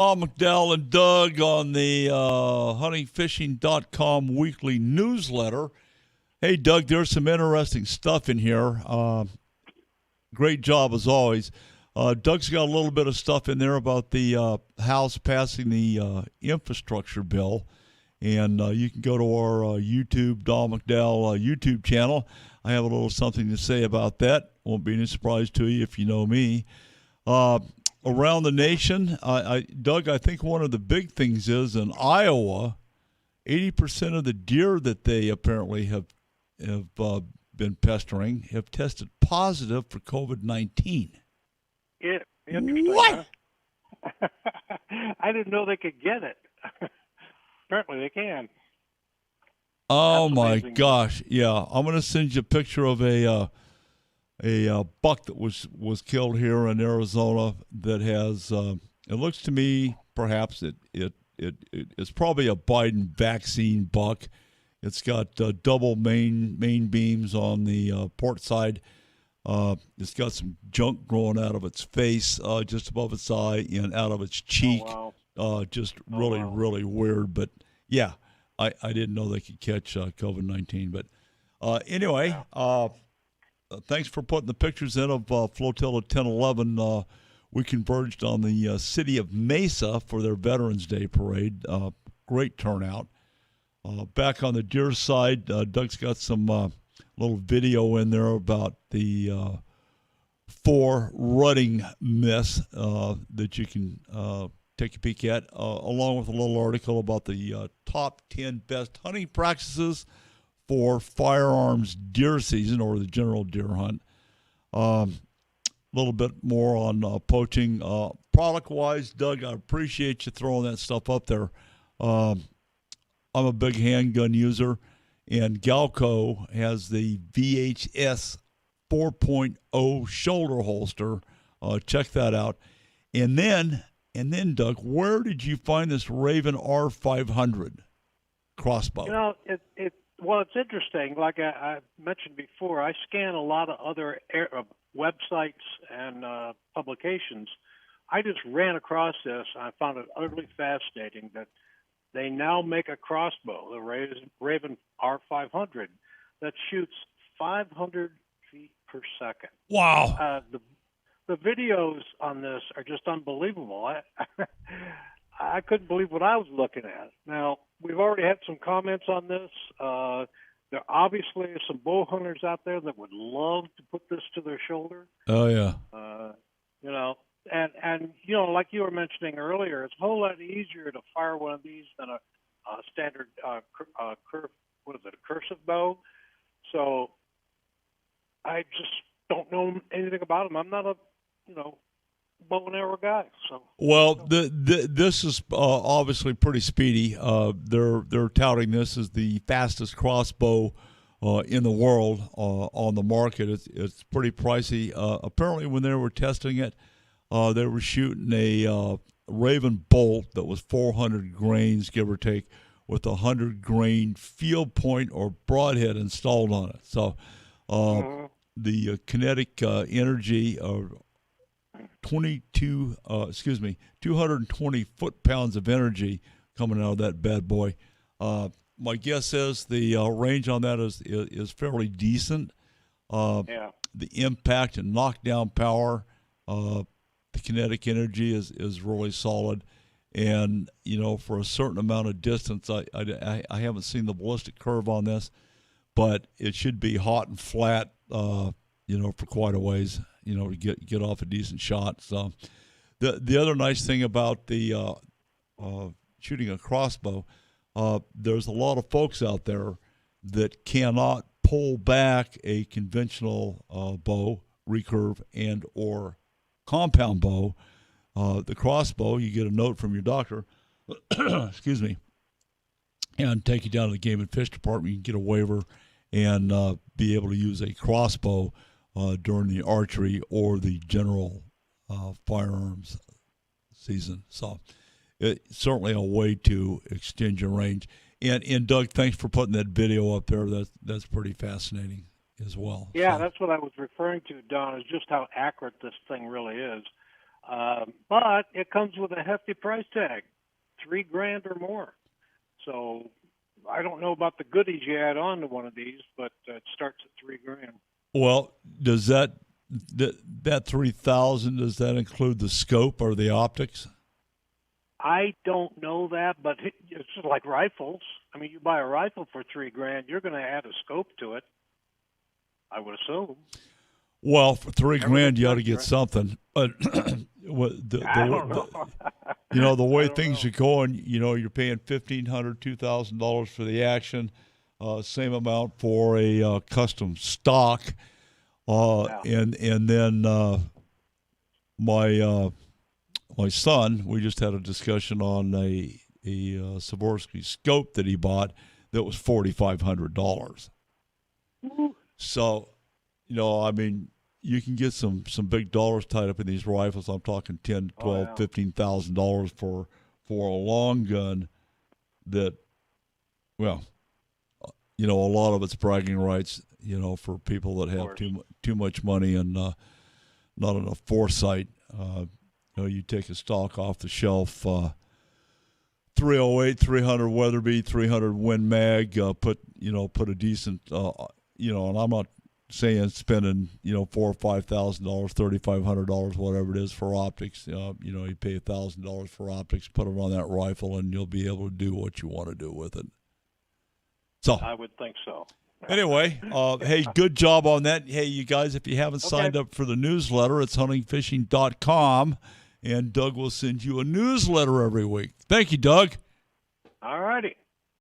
Paul McDowell and Doug on the huntingfishing.com weekly newsletter. Hey, Doug, there's some interesting stuff in here. Great job as always. Doug's got a little bit of stuff in there about the House passing the infrastructure bill. And you can go to our YouTube, Don McDowell YouTube channel. I have a little something to say about that. Won't be any surprise to you if you know me. Around the nation, Doug, I think one of the big things is in Iowa, 80% of the deer that they apparently have been pestering have tested positive for COVID-19. Interesting. What? Huh? I didn't know they could get it. Apparently they can. Oh That's my amazing. gosh! Yeah, I'm going to send you a picture of a buck that was killed here in Arizona that has. It looks to me perhaps it's probably a Biden vaccine buck. It's got double main beams on the port side. It's got some junk growing out of its face, just above its eye and out of its cheek. Oh, wow. Just really, wow. really weird. But yeah, I didn't know they could catch COVID-19. But anyway, thanks for putting the pictures in of Flotilla 1011. We converged on the city of Mesa for their Veterans Day parade. Great turnout. Back on the deer side, Doug's got some little video in there about the 4 rutting myths that you can take a peek at, along with a little article about the top 10 best hunting practices for firearms deer season or the general deer hunt. A little bit more on poaching. Product-wise, Doug, I appreciate you throwing that stuff up there. I'm a big handgun user, and Galco has the VHS 4.0 shoulder holster. Check that out. And then, Doug, where did you find this Raven R500 crossbow? You know, it's interesting. Like I mentioned before, I scan a lot of other websites and publications. I just ran across this. And I found it utterly fascinating that they now make a crossbow, the Raven R500, that shoots 500 feet per second. Wow. The videos on this are just unbelievable. I couldn't believe what I was looking at. Now, we've already had some comments on this. There obviously are some bow hunters out there that would love to put this to their shoulder. Oh, yeah. You know, and you know, like you were mentioning earlier, it's a whole lot easier to fire one of these than a standard cursive bow. So I just don't know anything about them. I'm not a bow and arrow guy. So well, this is obviously pretty speedy. They're touting this as the fastest crossbow in the world on the market. It's pretty pricey. Apparently, when they were testing it, they were shooting a Raven bolt that was 400 grains, give or take, with a 100 grain field point or broadhead installed on it. So the kinetic energy of 220 foot-pounds of energy coming out of that bad boy. My guess is the range on that is fairly decent. yeah. The impact and knockdown power, the kinetic energy is really solid. And, for a certain amount of distance, I haven't seen the ballistic curve on this, but it should be hot and flat, for quite a ways, to get off a decent shot. So the other nice thing about the shooting a crossbow, there's a lot of folks out there that cannot pull back a conventional bow, recurve, and or compound bow. The crossbow, you get a note from your doctor, excuse me, and take you down to the Game and Fish Department. You can get a waiver and be able to use a crossbow during the archery or the general firearms season. So it's certainly a way to extend your range. And Doug, thanks for putting that video up there. That's pretty fascinating as well. Yeah, so. That's what I was referring to, Don, is just how accurate this thing really is. But it comes with a hefty price tag, $3,000 or more. So I don't know about the goodies you add on to one of these, but it starts at $3,000. Well, does that 3,000, does that include the scope or the optics? I don't know that, but it's just like rifles. I mean, you buy a rifle for $3,000, you're going to add a scope to it, I would assume. Well, for $3,000, you ought to Right. get something. But I don't know. the way I don't things know. are going, you're paying $1,500, $2,000 for the action, same amount for a custom stock, and then my son, we just had a discussion on a Swarovski scope that he bought that was $4,500. So, I mean, you can get some big dollars tied up in these rifles. I'm talking $10, $12, $15,000 for a long gun that, well, a lot of it's bragging rights, for people that have too much money and not enough foresight. You take a stock off the shelf, 308, 300 Weatherby, 300 Win Mag, put a decent, and I'm not saying spending, $4,000 or $5,000, $3,500, whatever it is for optics. You pay $1,000 for optics, put it on that rifle, and you'll be able to do what you want to do with it. So I would think so. anyway, hey, good job on that. Hey, you guys, if you haven't signed up for the newsletter, it's huntingfishing.com, and Doug will send you a newsletter every week. Thank you, Doug. All righty.